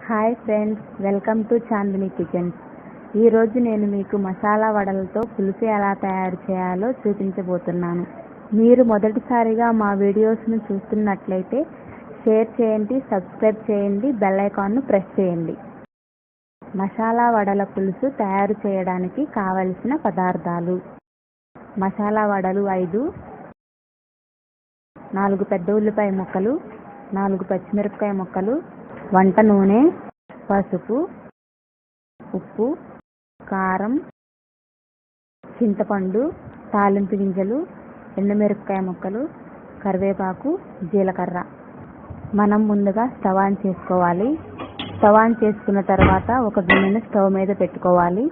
Hi friends, welcome to Chandini kitchens. ఈరోజు నేను మీకు మసాలా వడలతో పులుసు ఎలా తయారు చేయాలో చూపించబోతున్నాను. మీరు మొదటిసారిగా మా వీడియోస్ను చూస్తున్నట్లయితే షేర్ చేయండి, సబ్స్క్రైబ్ చేయండి, బెల్ ఐకాన్ను ప్రెస్ చేయండి. మసాలా వడల పులుసు తయారు చేయడానికి కావలసిన పదార్థాలు: మసాలా వడలు 5, 4 పెద్ద ఉల్లిపాయ ముక్కలు, 4 పచ్చిమిరపకాయ ముక్కలు, వంట నూనె, పసుపు, ఉప్పు, కారం, చింతపండు, తాలింపు గింజలు, ఎండుమిరపకాయ ముక్కలు, కరివేపాకు, జీలకర్ర. మనం ముందుగా స్టవ్ ఆన్ చేసుకోవాలి. స్టవ్ ఆన్ చేసుకున్న తర్వాత ఒక గిన్నెను స్టవ్ మీద పెట్టుకోవాలి.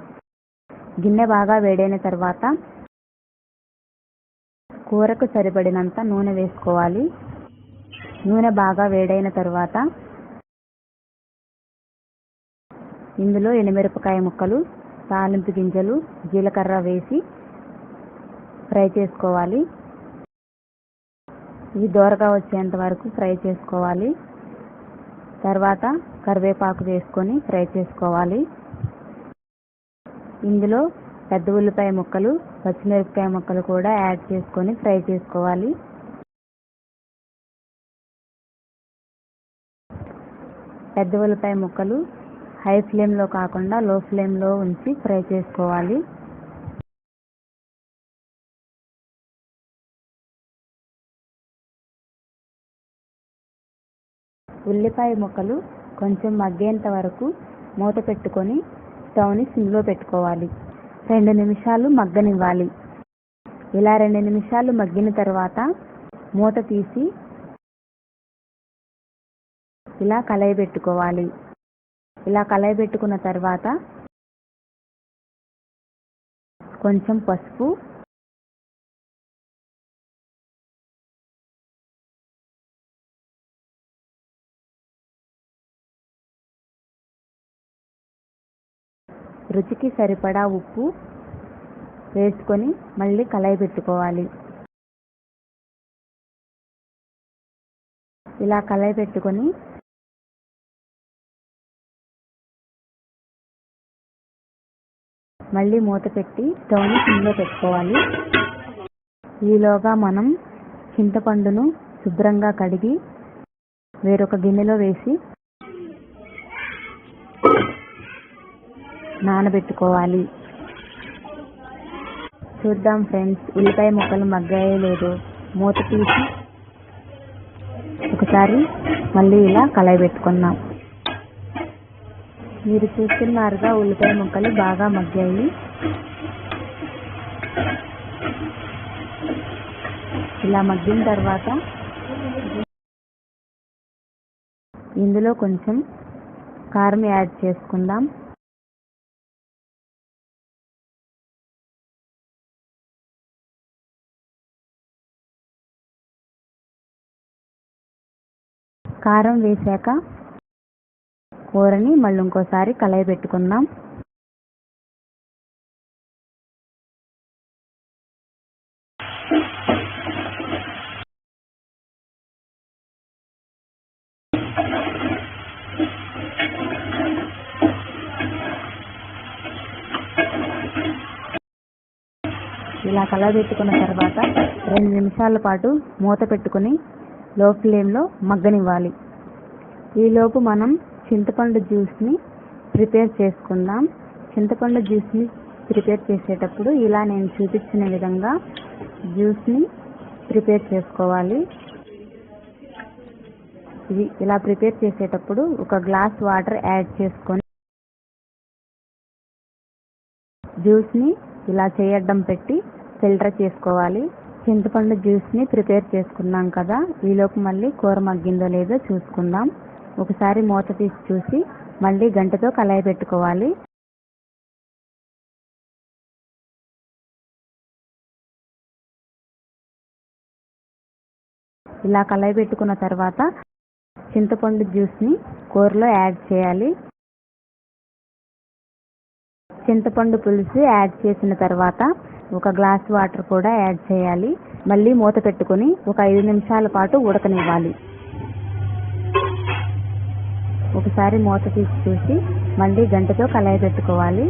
గిన్నె బాగా వేడైన తర్వాత కూరకు సరిపడినంత నూనె వేసుకోవాలి. నూనె బాగా వేడైన తర్వాత ఇందులో ఎండుమిరపకాయ ముక్కలు, తాలింపు గింజలు, జీలకర్ర వేసి ఫ్రై చేసుకోవాలి. ఇవి దోరగా వచ్చేంత వరకు ఫ్రై చేసుకోవాలి. తర్వాత కరివేపాకు వేసుకొని ఫ్రై చేసుకోవాలి. ఇందులో పెద్ద ఉల్లిపాయ ముక్కలు, పచ్చిమిరపకాయ ముక్కలు కూడా యాడ్ చేసుకొని ఫ్రై చేసుకోవాలి. పెద్ద ఉల్లిపాయ ముక్కలు హై ఫ్లేమ్లో కాకుండా లో ఫ్లేమ్లో ఉంచి ఫ్రై చేసుకోవాలి. ఉల్లిపాయ ముక్కలు కొంచెం మగ్గేంత వరకు మూత పెట్టుకొని స్టవ్ని సిమ్లో పెట్టుకోవాలి. 2 నిమిషాలు మగ్గనివ్వాలి. ఇలా 2 నిమిషాలు మగ్గిన తర్వాత మూత తీసి ఇలా కలయబెట్టుకోవాలి. ఇలా కలయబెట్టుకున్న తర్వాత కొంచెం పసుపు, రుచికి సరిపడా ఉప్పు వేసుకొని మళ్ళీ కలయబెట్టుకోవాలి. ఇలా కలయబెట్టుకొని మళ్ళీ మూత పెట్టి స్టవ్ని సిమ్లో పెట్టుకోవాలి. ఈలోగా మనం చింతపండును శుభ్రంగా కడిగి వేరొక గిన్నెలో వేసి నానబెట్టుకోవాలి. చూద్దాం ఫ్రెండ్స్, ఉల్లిపాయ ముక్కలు మగ్గాయో లేదో. మూత తీసి ఒకసారి మళ్ళీ ఇలా కలయబెట్టుకున్నాం. మీరు చూస్తున్నారుగా, ఉల్లిపాయ ముక్కలు బాగా మగ్గాయి. ఇలా మగ్గిన తర్వాత ఇందులో కొంచెం కారం యాడ్ చేసుకుందాం. కారం వేశాక కూరని మళ్ళీ ఇంకోసారి కలయబెట్టుకుందాం. ఇలా కలయబెట్టుకున్న తర్వాత 2 నిమిషాల పాటు మూత పెట్టుకుని లో ఫ్లేమ్లో మగ్గనివ్వాలి. ఈలోపు మనం చింతపండు జ్యూస్ని ప్రిపేర్ చేసుకుందాం. చింతపండు జ్యూస్ని ప్రిపేర్ చేసేటప్పుడు ఇలా నేను చూపించిన విధంగా జ్యూస్ని ప్రిపేర్ చేసుకోవాలి. ఇది ఇలా ప్రిపేర్ చేసేటప్పుడు ఒక గ్లాస్ వాటర్ యాడ్ చేసుకొని జ్యూస్ని ఇలా చేయడం పెట్టి ఫిల్టర్ చేసుకోవాలి. చింతపండు జ్యూస్ని ప్రిపేర్ చేసుకున్నాం కదా, ఈలోపు మళ్ళీ కూర మగ్గిందో లేదో చూసుకుందాం. ఒకసారి మూత తీసి చూసి మళ్ళీ గంటతో కలయబెట్టుకోవాలి. ఇలా కలయబెట్టుకున్న తర్వాత చింతపండు జ్యూస్ని కూరలో యాడ్ చేయాలి. చింతపండు పులుసు యాడ్ చేసిన తర్వాత ఒక గ్లాస్ వాటర్ కూడా యాడ్ చేయాలి. మళ్ళీ మూత పెట్టుకొని ఒక 5 నిమిషాల పాటు ఉడకనివ్వాలి. ఒక ఒకసారి మూత తీసి చూసి మళ్ళీ గంటతో కలయబెట్టుకోవాలి.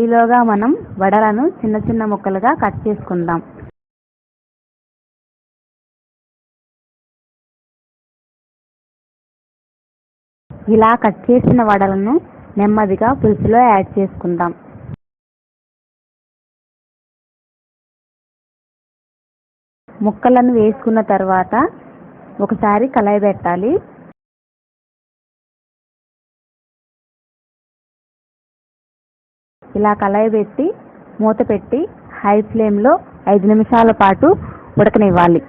ఈలోగా మనం వడలను చిన్న చిన్న ముక్కలుగా కట్ చేసుకుందాం. ఇలా కట్ చేసిన వడలను నెమ్మదిగా పులుసులో యాడ్ చేసుకుందాం. ముక్కలను వేసుకున్న తర్వాత ఒకసారి కలయబెట్టాలి. ఇలా కలయబెట్టి మూత పెట్టి హై ఫ్లేమ్లో 5 నిమిషాల పాటు ఉడకనివ్వాలి.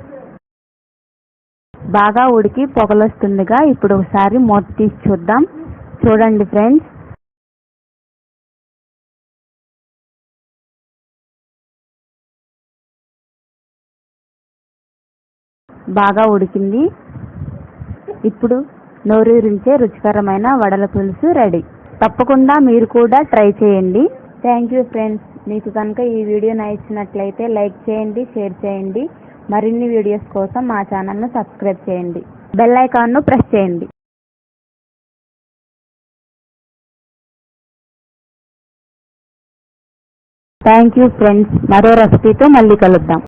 బాగా ఉడికి పొగలొస్తుందిగా. ఇప్పుడు ఒకసారి మూత తీసి చూద్దాం. చూడండి ఫ్రెండ్స్, బాగా ఉడికింది. ఇప్పుడు నోరూరించే రుచికరమైన వడల పులుసు రెడీ. తప్పకుండా మీరు కూడా ట్రై చేయండి. Thank you friends. మీకు కనుక ఈ వీడియో నచ్చినట్లయితే లైక్ చేయండి, షేర్ చేయండి. మరిన్ని వీడియోస్ కోసం మా ఛానల్ను సబ్స్క్రైబ్ చేయండి. బెల్ ఐకాన్ను ప్రెస్ చేయండి. Thank you friends. మరో రెసిపీతో మళ్ళీ కలుద్దాం.